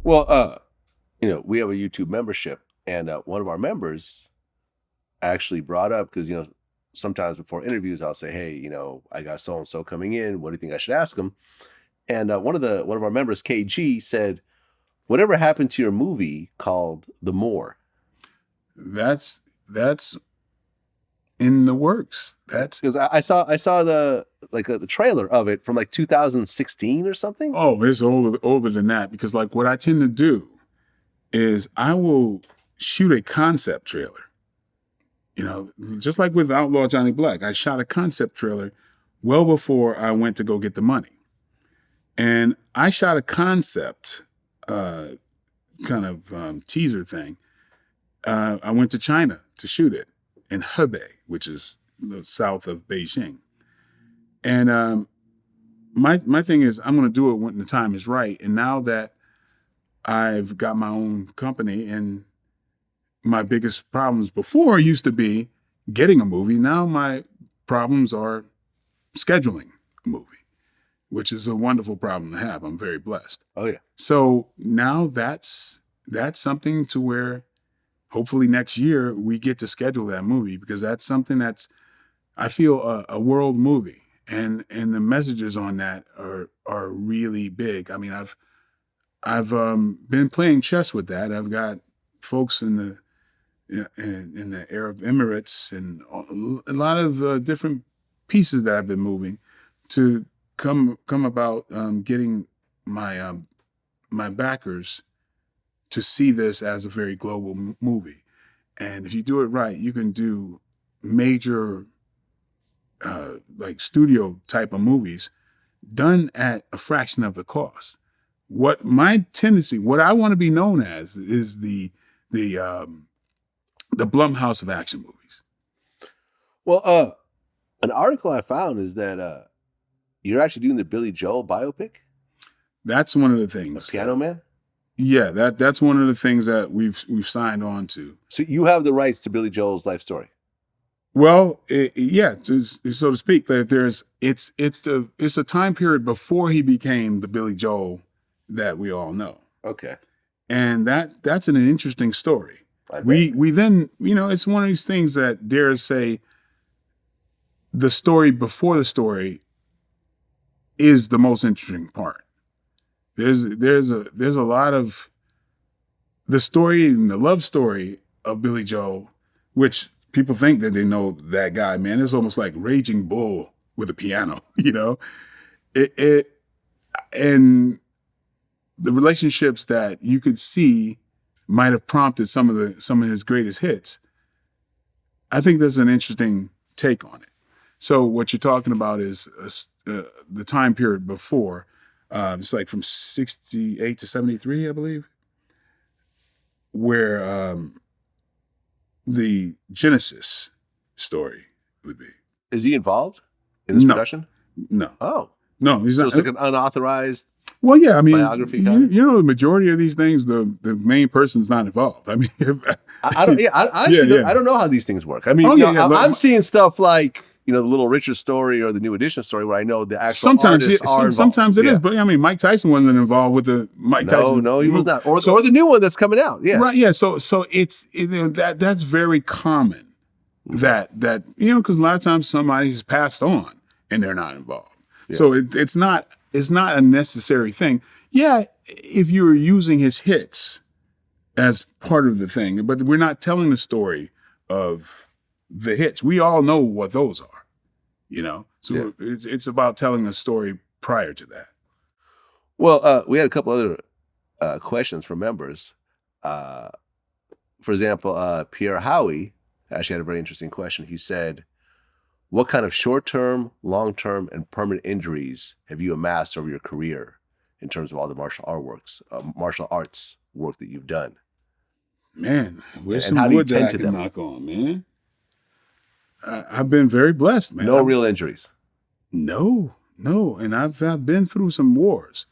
Well, we have a YouTube membership, and one of our members actually brought up, because sometimes before interviews I'll say, hey, I got so and so coming in. What do you think I should ask them? And one of our members, KG, said, "Whatever happened to your movie called The Moor?" That's in the works. That's because I saw the trailer of it from like 2016 or something. Oh, it's older than that, because like what I tend to do is I will shoot a concept trailer. Just like with Outlaw Johnny Black, I shot a concept trailer well before I went to go get the money. And I shot a concept teaser thing. I went to China to shoot it in Hebei, which is south of Beijing. And my thing is, I'm going to do it when the time is right. And now that I've got my own company, and my biggest problems before used to be getting a movie. Now my problems are scheduling a movie, which is a wonderful problem to have. I'm very blessed. Oh yeah. So now that's something to where hopefully next year we get to schedule that movie, because that's something that's, I feel, a world movie, and the messages on that are really big. I mean, I've been playing chess with that. I've got folks in the Arab Emirates and a lot of different pieces that I've been moving to come about getting my my backers to see this as a very global movie. And if you do it right, you can do major like studio type of movies done at a fraction of the cost. What my tendency, what I want to be known as, is the Blumhouse of action movies. Well, an article I found is that you're actually doing the Billy Joel biopic. That's one of the things. The Piano Man? Yeah, that's one of the things that we've signed on to. So you have the rights to Billy Joel's life story. Well, so to speak, that it's a time period before he became the Billy Joel that we all know. Okay. And that's an interesting story. We then, it's one of these things that, dare say, the story before the story is the most interesting part. There's a lot of the story and the love story of Billy Joel, which people think that they know that guy, man. It's almost like Raging Bull with a piano, and the relationships that you could see might have prompted some of his greatest hits. I think there's an interesting take on it. So what you're talking about is the time period before. It's like from 68 to 73, I believe, where the Genesis story would be. Is he involved in this production? No. Oh. No, he's so not. It's like an unauthorized biography kind of? The majority of these things, the main person's not involved. I mean, I don't know how these things work. I mean, I'm seeing stuff like, the Little Richard story or the New Edition story, where I know the actual artists are involved. Sometimes it is, but I mean, Mike Tyson wasn't involved with the Tyson. No, he was not. Or the new one that's coming out. Yeah. Right. Yeah. So it's, that's very common that, because a lot of times somebody's passed on and they're not involved. Yeah. So it's not a necessary thing. Yeah. If you're using his hits as part of the thing, but we're not telling the story of the hits. We all know what those are. So it's about telling a story prior to that. Well, we had a couple other questions from members. For example, Pierre Howie actually had a very interesting question. He said, what kind of short-term, long-term, and permanent injuries have you amassed over your career in terms of all the martial arts work that you've done? Man, where's some wood that I can knock on, man? I've been very blessed, man. No real injuries? No. And I've been through some wars.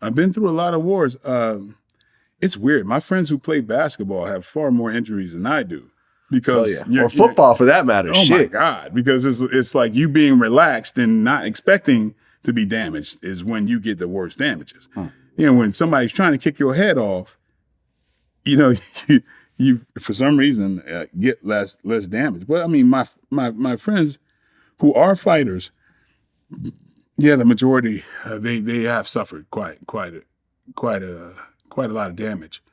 I've been through a lot of wars. It's weird. My friends who play basketball have far more injuries than I do. Because or football, for that matter. Oh, my God. Because it's like you being relaxed and not expecting to be damaged is when you get the worst damages. when somebody's trying to kick your head off, you for some reason get less damage. But I mean, my friends who are fighters, yeah, the majority they have suffered quite a lot of damage.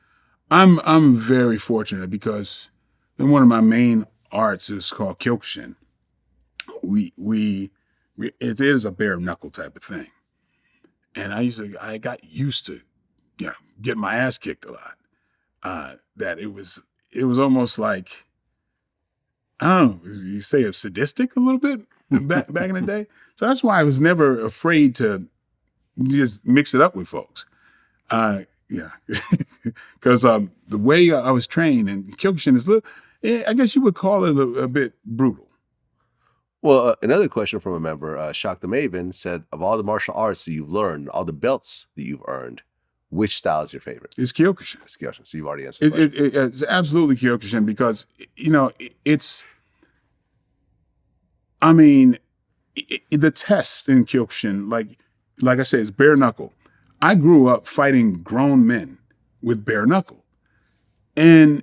I'm very fortunate because one of my main arts is called Kyokushin. It is a bare knuckle type of thing, and I got used to getting my ass kicked a lot. That it was almost like, I don't know, you say it's sadistic a little bit back in the day. So that's why I was never afraid to just mix it up with folks. Because the way I was trained in Kyokushin is I guess you would call it a bit brutal. Well, another question from a member, Shock the Maven, said, of all the martial arts that you've learned, all the belts that you've earned, which style is your favorite? It's Kyokushin. It's Kyokushin. So you've already answered the question. It's absolutely Kyokushin because, the test in Kyokushin, like I said, it's bare knuckle. I grew up fighting grown men with bare knuckle. And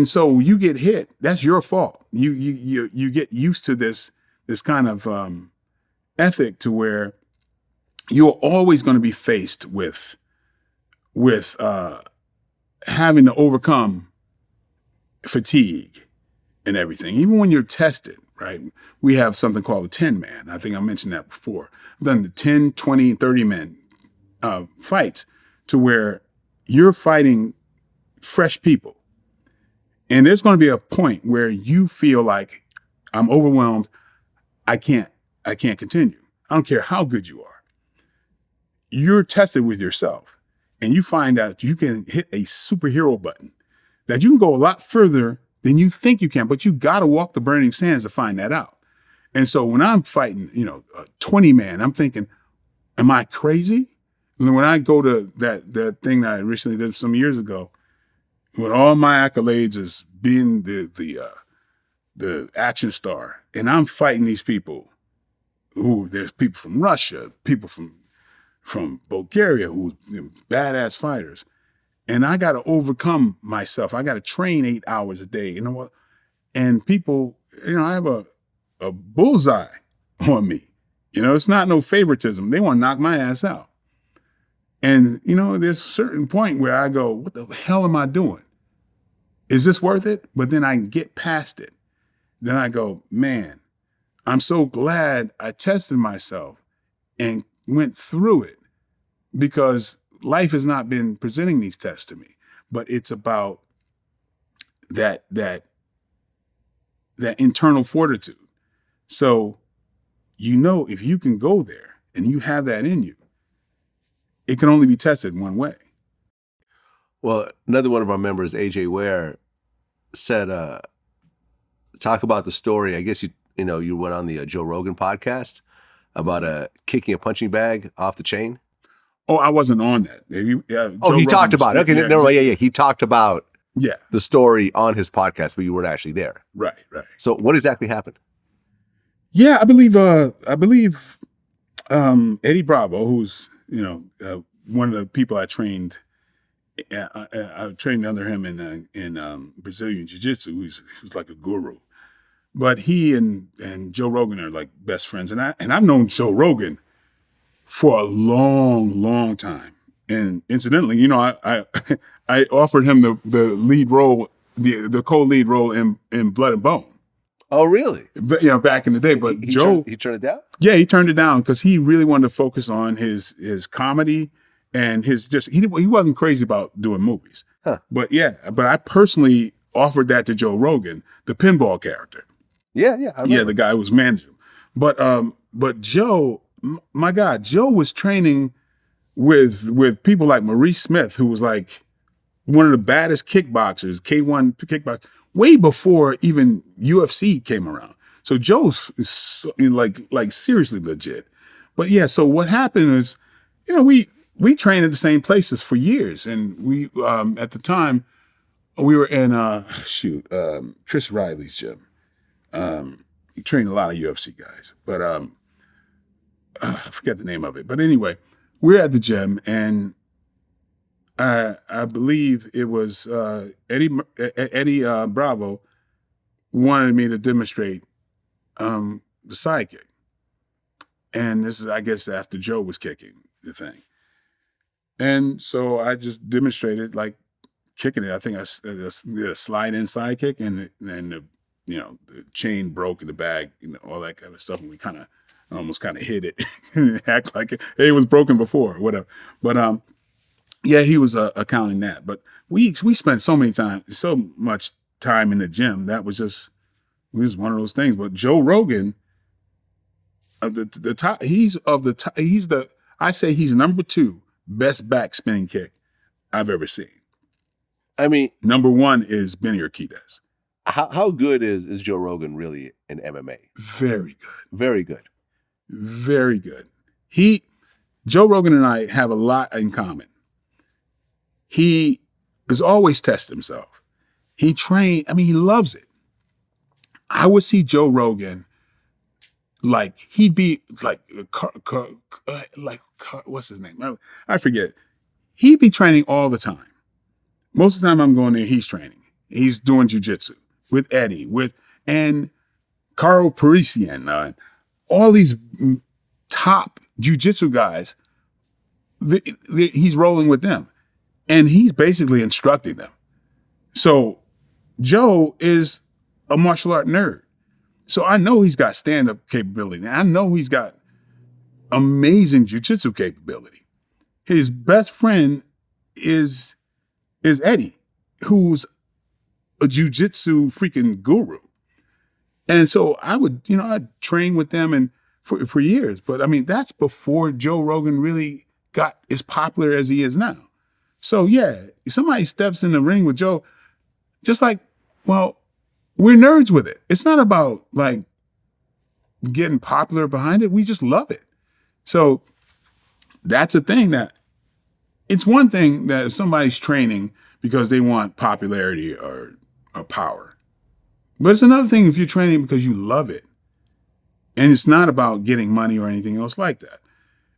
so you get hit, that's your fault. You get used to this kind of ethic to where you're always going to be faced with having to overcome fatigue and everything. Even when you're tested, right? We have something called a 10-man. I think I mentioned that before. I've done the 10, 20, 30-man fights to where you're fighting fresh people. And there's going to be a point where you feel like, I'm overwhelmed. I can't continue. I don't care how good you are. You're tested with yourself. And you find out you can hit a superhero button, that you can go a lot further than you think you can, but you got to walk the burning sands to find that out. And so when I'm fighting, a 20-man, I'm thinking, am I crazy? And when I go to that thing that I recently did some years ago, with all my accolades as being the action star, and I'm fighting these people there's people from Russia, people from Bulgaria who badass fighters. And I got to overcome myself. I got to train 8 hours a day. You know what? And people, I have a bullseye on me. It's not no favoritism. They want to knock my ass out. And, there's a certain point where I go, what the hell am I doing? Is this worth it? But then I get past it. Then I go, man, I'm so glad I tested myself and went through it, because life has not been presenting these tests to me, but it's about that internal fortitude. So, if you can go there and you have that in you, it can only be tested one way. Well, another one of our members, AJ Ware, said, talk about the story. I guess you went on the Joe Rogan podcast about kicking a punching bag off the chain. Oh, I wasn't on that. He talked about it. Okay, never mind. Yeah. He talked about the story on his podcast, but you weren't actually there. Right. So what exactly happened? Yeah, I believe Eddie Bravo, who's one of the people I trained. I trained under him in Brazilian Jiu-Jitsu. He was like a guru. But he and Joe Rogan are like best friends, and I've known Joe Rogan for a long, long time. And incidentally, I offered him the lead role, the co-lead role in Blood and Bone. Oh, really? But back in the day. But Joe, he turned it down. Yeah, he turned it down because he really wanted to focus on his comedy and he wasn't crazy about doing movies. Huh. But I personally offered that to Joe Rogan, the pinball character. Yeah. The guy who was managing him. But Joe, my God, Joe was training with people like Maurice Smith, who was like one of the baddest kickboxers, K1 kickboxer, way before even UFC came around. So Joe's like seriously legit. But yeah, so what happened is, we trained at the same places for years, and we at the time we were in Chris Riley's gym. He trained a lot of UFC guys, but I forget the name of it. But anyway, we're at the gym, and I believe it was Eddie Bravo wanted me to demonstrate the side kick. And this is, I guess, after Joe was kicking the thing. And so I just demonstrated like kicking it. I think I did a slide in side kick, and the chain broke in the bag, all that kind of stuff. And we almost hit it and act like it was broken before or whatever. But yeah, he was accounting that. But we spent so much time in the gym. That was just one of those things. But Joe Rogan, I say he's number 2 best back spinning kick I've ever seen. I mean, number 1 is Benny Urquidez. How good is Joe Rogan really in MMA? Very good. Very good. Very good. Joe Rogan and I have a lot in common. He has always tested himself. He trained, he loves it. I would see Joe Rogan, like, he'd be like, what's his name? I forget. He'd be training all the time. Most of the time I'm going there, he's training. He's doing jujitsu with Eddie, and Carl Parisian, all these top jujitsu guys. He's rolling with them, and he's basically instructing them. So Joe is a martial art nerd. So I know he's got stand-up capability. I know he's got amazing jiu-jitsu capability. His best friend is Eddie, who's a jiu-jitsu freaking guru. And so I'd train with them and for years. But that's before Joe Rogan really got as popular as he is now. So yeah, if somebody steps in the ring with Joe, just like, well, we're nerds with it. It's not about like getting popular behind it. We just love it. So that's a thing it's one thing that if somebody's training because they want popularity or power. But it's another thing if you're training because you love it. And it's not about getting money or anything else like that.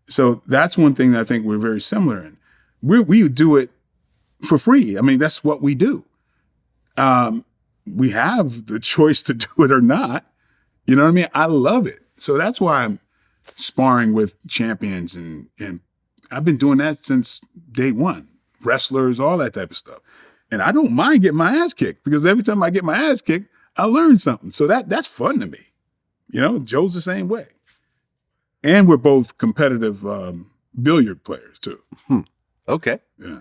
So that's one thing that I think we're very similar in. We do it for free. That's what we do. We have the choice to do it or not. You know what I mean? I love it. So that's why I'm sparring with champions and I've been doing that since day one. Wrestlers, all that type of stuff. And I don't mind getting my ass kicked because every time I get my ass kicked, I learn something. So that's fun to me. Joe's the same way. And we're both competitive billiard players too. Okay. Yeah.